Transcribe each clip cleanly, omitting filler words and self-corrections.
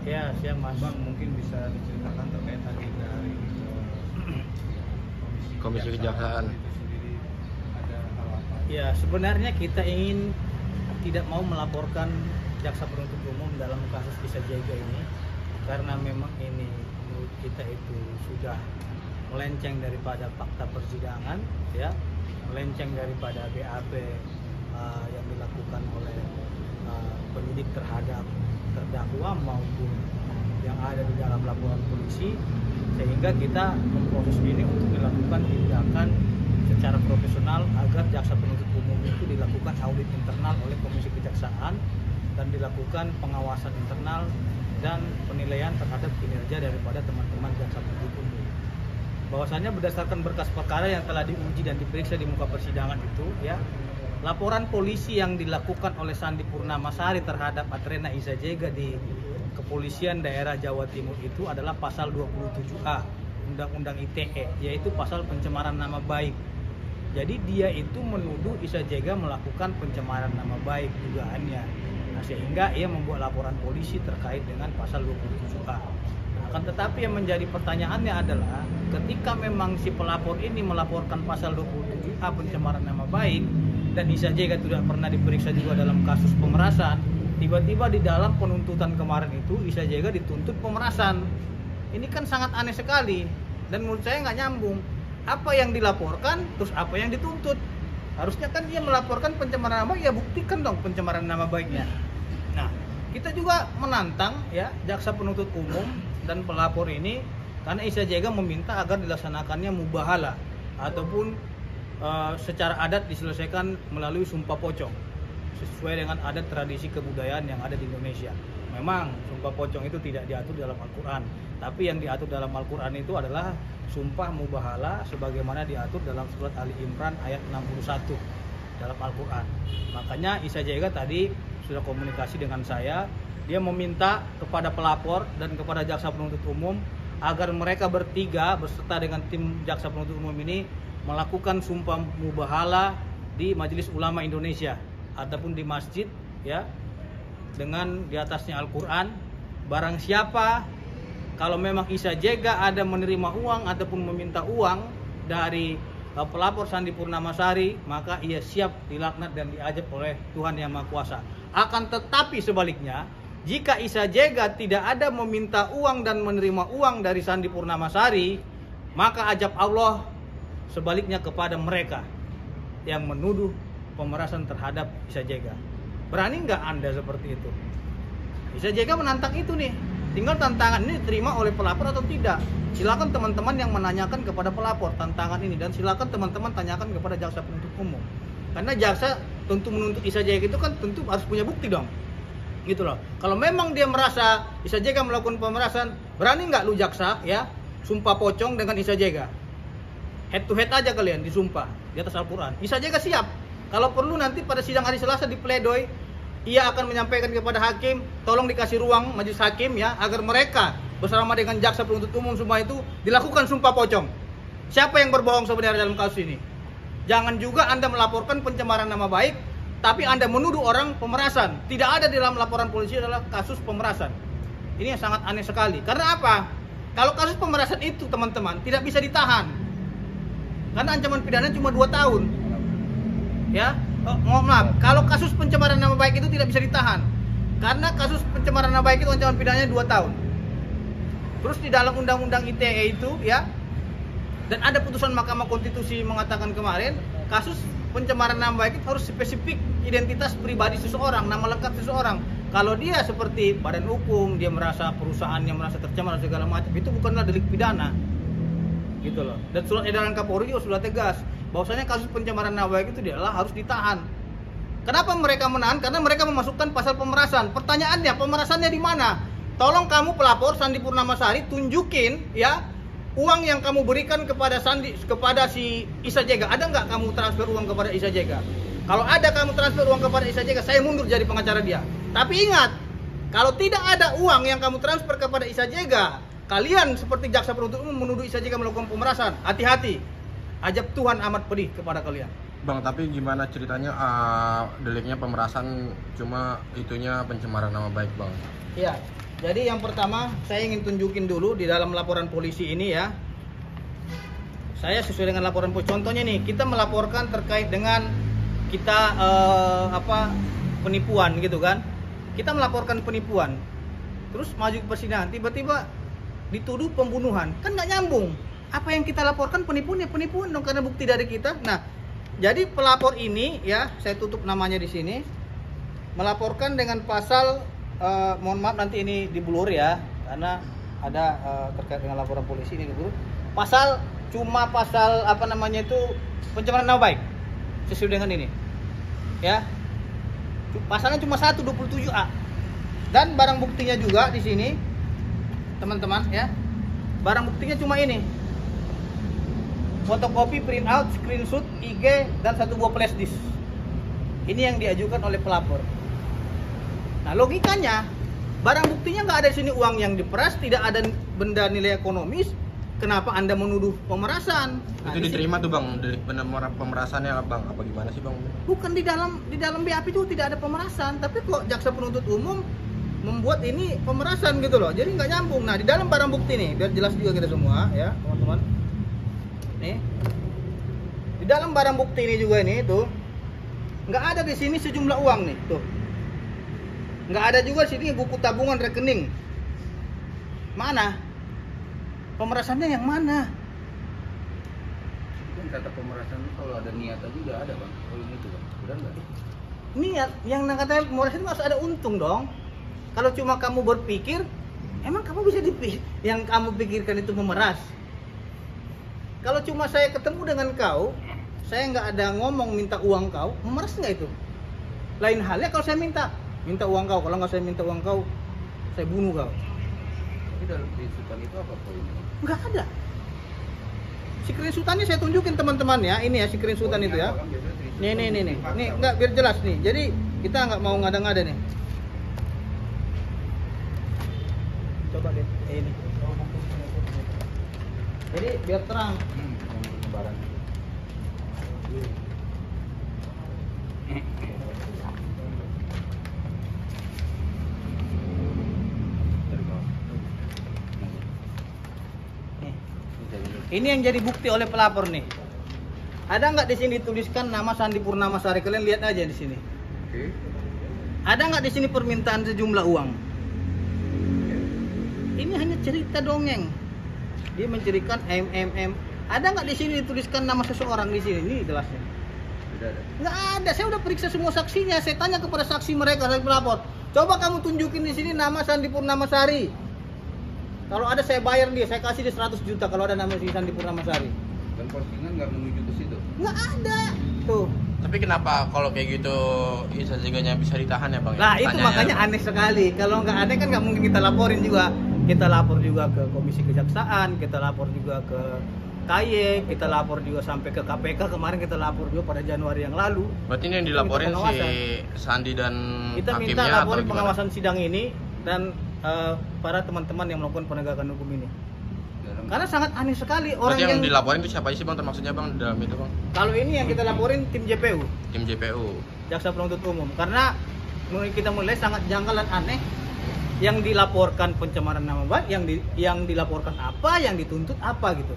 Ya, siang Mas. Bang, mungkin bisa diceritakan terkait tadi dari Komisi Kejaksaan itu sendiri ada hal apa? Ya, sebenarnya kita ingin tidak mau melaporkan jaksa penuntut umum dalam kasus Isa Jega ini karena memang ini menurut kita itu sudah melenceng daripada fakta persidangan, ya, melenceng daripada BAP yang dilakukan oleh penyidik terhadap terdakwa maupun yang ada di dalam laporan polisi, sehingga kita memproses ini untuk dilakukan tindakan secara profesional agar jaksa penuntut umum itu dilakukan audit internal oleh Komisi Kejaksaan dan dilakukan pengawasan internal dan penilaian terhadap kinerja daripada teman-teman jaksa penuntut umum. Bahwasanya berdasarkan berkas perkara yang telah diuji dan diperiksa di muka persidangan itu, ya, laporan polisi yang dilakukan oleh Sandi Purnamasari terhadap Atrena Isa Jega di Kepolisian Daerah Jawa Timur itu adalah pasal 27A Undang-Undang ITE, yaitu pasal pencemaran nama baik. Jadi dia itu menuduh Isa Jega melakukan pencemaran nama baik dugaannya. Nah, sehingga ia membuat laporan polisi terkait dengan pasal 27A. Nah, akan tetapi yang menjadi pertanyaannya adalah ketika memang si pelapor ini melaporkan pasal 27A pencemaran nama baik dan Isa Jega tidak pernah diperiksa juga dalam kasus pemerasan, tiba-tiba di dalam penuntutan kemarin itu Isa Jega dituntut pemerasan. Ini kan sangat aneh sekali dan menurut saya nggak nyambung. Apa yang dilaporkan, terus apa yang dituntut? Harusnya kan dia melaporkan pencemaran nama baik, ya buktikan dong pencemaran nama baiknya. Nah, kita juga menantang ya jaksa penuntut umum dan pelapor ini karena Isa Jega meminta agar dilaksanakannya mubahala ataupun secara adat diselesaikan melalui sumpah pocong sesuai dengan adat tradisi kebudayaan yang ada di Indonesia. Memang sumpah pocong itu tidak diatur dalam Al-Quran, tapi yang diatur dalam Al-Quran itu adalah sumpah mubahala sebagaimana diatur dalam surat Ali Imran ayat 61 dalam Al-Quran. Makanya Isa Jega tadi sudah komunikasi dengan saya, dia meminta kepada pelapor dan kepada jaksa penuntut umum agar mereka bertiga beserta dengan tim jaksa penuntut umum ini melakukan sumpah mubahala di Majelis Ulama Indonesia ataupun di masjid, ya, dengan di atasnya Al-Quran. Barang siapa kalau memang Isa Jega ada menerima uang ataupun meminta uang dari pelapor Sandi Purnamasari, maka ia siap dilaknat dan diajab oleh Tuhan Yang Maha Kuasa. Akan tetapi sebaliknya, jika Isa Jega tidak ada meminta uang dan menerima uang dari Sandi Purnamasari, maka ajab Allah sebaliknya kepada mereka yang menuduh pemerasan terhadap Isa Jega. Berani nggak Anda seperti itu? Isa Jega menantang itu nih. Tinggal tantangan ini diterima oleh pelapor atau tidak. Silakan teman-teman yang menanyakan kepada pelapor tantangan ini, dan silakan teman-teman tanyakan kepada jaksa penuntut umum. Karena jaksa tentu menuntut Isa Jega itu kan tentu harus punya bukti dong. Gitu loh. Kalau memang dia merasa Isa Jega melakukan pemerasan, berani nggak lu jaksa ya sumpah pocong dengan Isa Jega? Head to head aja kalian disumpah di atas Al-Quran. Isa Jega siap. Kalau perlu nanti pada sidang hari Selasa di pledoi, ia akan menyampaikan kepada hakim, tolong dikasih ruang majelis hakim ya, agar mereka bersama dengan jaksa penuntut umum semua itu dilakukan sumpah pocong. Siapa yang berbohong sebenarnya dalam kasus ini? Jangan juga Anda melaporkan pencemaran nama baik, tapi Anda menuduh orang pemerasan. Tidak ada di dalam laporan polisi adalah kasus pemerasan. Ini yang sangat aneh sekali. Karena apa? Kalau kasus pemerasan itu teman-teman tidak bisa ditahan. Karena ancaman pidana cuma 2 tahun. Ya, mohon maaf. Kalau kasus pencemaran nama baik itu tidak bisa ditahan. Karena kasus pencemaran nama baik itu ancaman pidananya 2 tahun. Terus di dalam undang-undang ITE itu ya, dan ada putusan Mahkamah Konstitusi mengatakan kemarin, kasus pencemaran nama baik itu harus spesifik identitas pribadi seseorang, nama lengkap seseorang. Kalau dia seperti badan hukum, dia merasa perusahaannya merasa tercemar segala macam, itu bukanlah delik pidana. Gitu loh. Dan surat edaran Kapolri juga sudah tegas bahwasanya kasus pencemaran nama baik itu adalah harus ditahan. Kenapa mereka menahan? Karena mereka memasukkan pasal pemerasan. Pertanyaannya, pemerasannya di mana? Tolong kamu pelapor Sandi Purnamasari tunjukin ya uang yang kamu berikan kepada si Isa Jega. Ada nggak kamu transfer uang kepada Isa Jega? Kalau ada kamu transfer uang kepada Isa Jega, saya mundur jadi pengacara dia. Tapi ingat, kalau tidak ada uang yang kamu transfer kepada Isa Jega, kalian seperti jaksa penuntut umum menuduh Isa Jega melakukan pemerasan. Hati-hati. Ajab Tuhan amat pedih kepada kalian. Bang, tapi gimana ceritanya deliknya pemerasan cuma itunya pencemaran nama baik, Bang? Iya. Jadi yang pertama saya ingin tunjukin dulu di dalam laporan polisi ini ya. Saya sesuai dengan laporan polisi. Contohnya nih, kita melaporkan terkait dengan kita penipuan gitu kan. Kita melaporkan penipuan. Terus maju ke persidangan, tiba-tiba dituduh pembunuhan. Kan nggak nyambung. Apa yang kita laporkan penipuan ya penipuan dong karena bukti dari kita. Nah, jadi pelapor ini ya, saya tutup namanya di sini. Melaporkan dengan pasal mohon maaf nanti ini diblur ya, karena ada terkait dengan laporan polisi ini diblur. Pasal apa namanya itu pencemaran nama baik sesuai dengan ini. Ya. Pasalnya cuma 127A. Dan barang buktinya juga di sini teman-teman ya. Barang buktinya cuma ini. Fotokopi, print out, screenshot, IG dan 1 buah flash disk. Ini yang diajukan oleh pelapor. Nah, logikanya barang buktinya nggak ada di sini uang yang diperas, tidak ada benda nilai ekonomis. Kenapa Anda menuduh pemerasan? Nah, itu diterima tuh Bang, benar pemerasannya Bang? Apa gimana sih Bang? Bukan di dalam BAP itu tidak ada pemerasan, tapi kok jaksa penuntut umum membuat ini pemerasan gitu loh. Jadi nggak nyambung. Nah, di dalam barang bukti nih, biar jelas juga kita semua ya, teman-teman. Nih. Di dalam barang bukti ini juga ini tuh nggak ada di sini sejumlah uang nih, tuh. Nggak ada juga sini buku tabungan rekening. Mana? Pemerasannya yang mana? Kan kata pemerasan kalau ada niatan juga ada Bang. Kalau itu Bang, udah enggak? Niat yang katanya pemerasan itu harus ada untung dong. Kalau cuma kamu berpikir, emang kamu bisa yang kamu pikirkan itu memeras? Kalau cuma saya ketemu dengan kau, saya nggak ada ngomong minta uang kau, memeras nggak itu? Lain halnya kalau saya minta uang kau, kalau nggak saya minta uang kau, saya bunuh kau. Tapi dalam kesulitan itu apa poinnya? Nggak ada. Screenshot-annya saya tunjukin teman-teman ya, ini ya screenshot-an itu ya. Nih, nggak biar jelas nih. Jadi kita nggak mau ngada-ngada nih. Coba deh, ini. Jadi biar terang. Barang. Ini yang jadi bukti oleh pelapor nih. Ada nggak di sini tuliskan nama Sandi Purnamasari? Kalian lihat aja di sini. Oke. Ada nggak di sini permintaan sejumlah uang? Ini hanya cerita dongeng. Dia mencirikan MMM. Ada nggak di sini dituliskan nama seseorang di sini? Ini jelasnya. Tidak ada. Nggak ada. Saya udah periksa semua saksinya. Saya tanya kepada saksi mereka dari pelapor. Coba kamu tunjukin di sini nama Sandi Purnamasari. Kalau ada saya bayar dia, saya kasih dia 100 juta kalau ada nama si Sandi Purnamasari. Dan postingan nggak menuju ke situ. Nggak ada. Tuh. Tapi kenapa kalau kayak gitu Isa Zeganya bisa ditahan ya Bang? Nah, itu Pertanyaannya, makanya Bang. aneh sekali. Kalau nggak aneh kan nggak mungkin kita laporin juga. Kita lapor juga ke Komisi Kejaksaan, kita lapor juga ke KY, kita lapor juga sampai ke KPK. Kemarin kita lapor juga pada Januari yang lalu. Berarti ini yang dilaporin si Sandi dan Kita hakimnya minta atau laporin gimana? pengawasan sidang ini dan para teman-teman yang melakukan penegakan hukum ini. Karena sangat aneh sekali orang Berarti yang yang dilaporin itu siapa sih Bang? Termaksudnya Bang dalam itu Bang? kalau ini yang kita laporin tim JPU, Tim JPU. Jaksa Penuntut Umum. Karena kita mulai sangat janggal dan aneh. Yang dilaporkan pencemaran nama baik, yang dilaporkan apa, yang dituntut apa gitu.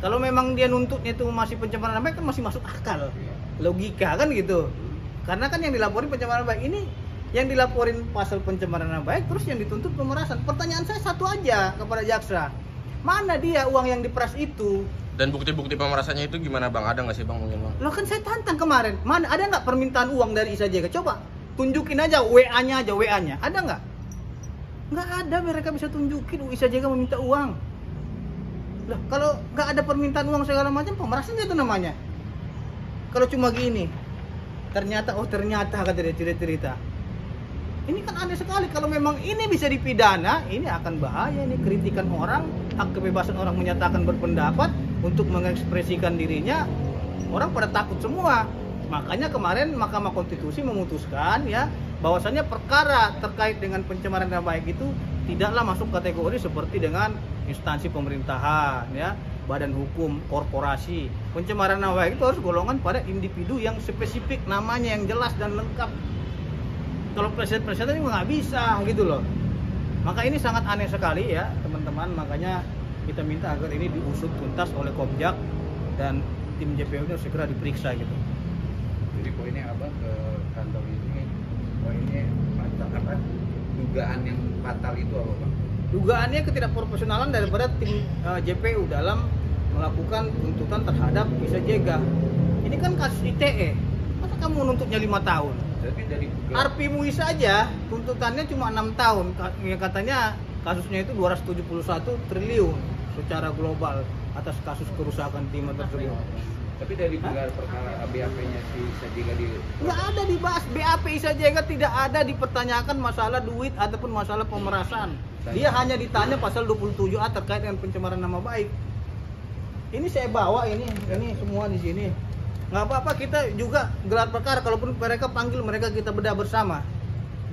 Kalau memang dia nuntutnya itu masih pencemaran nama baik kan masih masuk akal, logika kan gitu. Karena kan yang dilaporin pencemaran nama baik ini, yang dilaporin pasal pencemaran nama baik, terus yang dituntut pemerasan. Pertanyaan saya satu aja kepada jaksa, mana dia uang yang diperas itu? Dan bukti-bukti pemerasannya itu gimana Bang? Ada nggak sih Bang mungkin Bang? Loh kan saya tantang kemarin, mana ada nggak permintaan uang dari Isa Jega? Coba tunjukin aja WA-nya aja, WA-nya ada nggak? Nggak ada, mereka bisa tunjukin Isa Jega meminta uang. Lah kalau nggak ada permintaan uang segala macam, pemerasan itu namanya. Kalau cuma gini, ternyata kata dia cerita. Ini kan aneh sekali. Kalau memang ini bisa dipidana, ini akan bahaya. Ini kritikan orang, hak kebebasan orang menyatakan berpendapat untuk mengekspresikan dirinya. Orang pada takut semua. Makanya kemarin Mahkamah Konstitusi memutuskan ya bahwasannya perkara terkait dengan pencemaran nama baik itu tidaklah masuk kategori seperti dengan instansi pemerintahan ya, badan hukum, korporasi. Pencemaran nama baik itu harus golongan pada individu yang spesifik, namanya yang jelas dan lengkap. Kalau presiden-presiden itu nggak bisa gitu loh. Maka ini sangat aneh sekali ya teman-teman, makanya kita minta agar ini diusut tuntas oleh Komjak dan tim JPU ini segera diperiksa gitu. Jadi poinnya abang ke kantor ini, poinnya dugaan yang fatal itu apa bang? Dugaannya ketidakprofesionalan daripada tim JPU dalam melakukan tuntutan terhadap Isa Jega. Ini kan kasus ITE, masa kamu menuntutnya 5 tahun? Tapi dari Arpi Muiz saja tuntutannya cuma 6 tahun. Katanya kasusnya itu 271 triliun secara global atas kasus kerusakan timah tersebut. Tapi dari gelar perkara BAP-nya si Isa Jega di Nggak ada dibahas BAP Isa Jega, tidak ada dipertanyakan masalah duit ataupun masalah pemerasan. Dia hanya ditanya pasal 27A terkait dengan pencemaran nama baik. Ini saya bawa ini semua di sini. Nggak apa-apa, kita juga gelar perkara, kalaupun mereka panggil, mereka kita bedah bersama,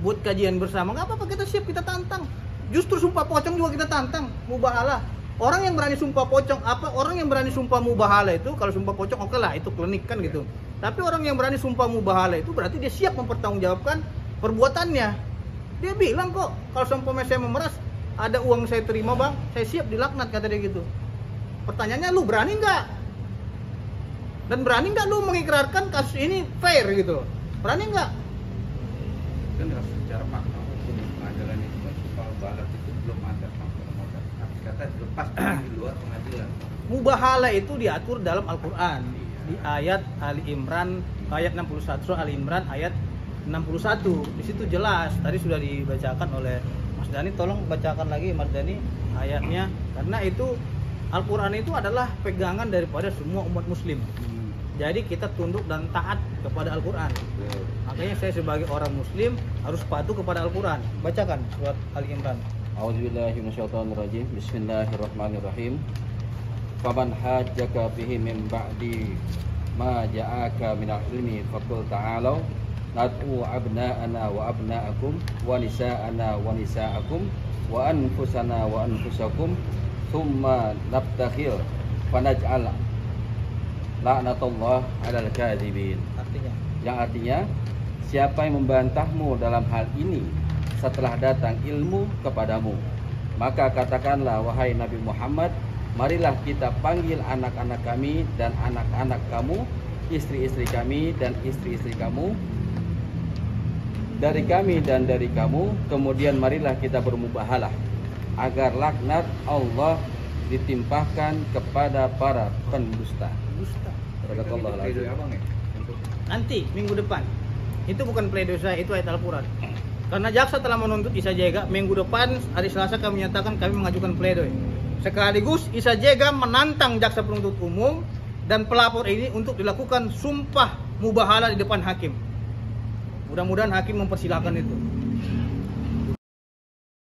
buat kajian bersama, nggak apa-apa, kita siap, kita tantang. Justru sumpah pocong juga kita tantang, mubahalah. Orang yang berani sumpah pocong, orang yang berani sumpah mubahalah itu, kalau sumpah pocong oke lah, itu klinik kan gitu. Tapi orang yang berani sumpah mubahalah itu berarti dia siap mempertanggungjawabkan perbuatannya. Dia bilang kok, kalau sumpah saya memeras, ada uang saya terima bang, saya siap dilaknat, kata dia gitu. Pertanyaannya, lu berani nggak? Dan berani nggak lu mengikrarkan kasus ini fair gitu? Berani nggak? kan secara fakta hukum pengadilan itu kan soal balas itu belum ada fakta modal. Tapi kata dilepas di luar pengadilan. Mubahalah itu diatur dalam Al-Quran di ayat Ali Imran ayat 61, surah Ali Imran ayat 61. Di situ jelas, tadi sudah dibacakan oleh Mas Dani, tolong bacakan lagi Mas Dani ayatnya, karena itu Al-Quran itu adalah pegangan daripada semua umat muslim. Jadi kita tunduk dan taat kepada Al-Quran. Makanya saya sebagai orang muslim harus patuh kepada Al-Quran. Bacakan surat Ali Imran. A'udzubillahi minasyaitonirrajim. Bismillahirrahmanirrahim. Faman hajjaka bihi min ba'di ma ja'aka minal ilmi faqul ta'alu nad'u abna'ana wa abna'akum wa nisa'ana wa nisa'akum wa anfusana wa anfusakum thumma nabtakhil fanaj'al la'natullah 'alal kadhibin. Yang artinya, siapa yang membantahmu dalam hal ini setelah datang ilmu kepadamu, maka katakanlah, wahai Nabi Muhammad, marilah kita panggil anak-anak kami dan anak-anak kamu, istri-istri kami dan istri-istri kamu, dari kami dan dari kamu, kemudian marilah kita bermubahalah agar laknat Allah ditimpahkan kepada para pendusta. Barakallahu Pleidoy alazim. abang ya? Untuk Nanti minggu depan. Itu bukan pleidoy saya, itu ayat Al-Quran. Karena jaksa telah menuntut Isa Jega, minggu depan hari Selasa kami menyatakan kami mengajukan pleidoy. Sekaligus Isa Jega menantang jaksa penuntut umum dan pelapor ini untuk dilakukan sumpah mubahalah di depan hakim. Mudah-mudahan hakim mempersilahkan itu.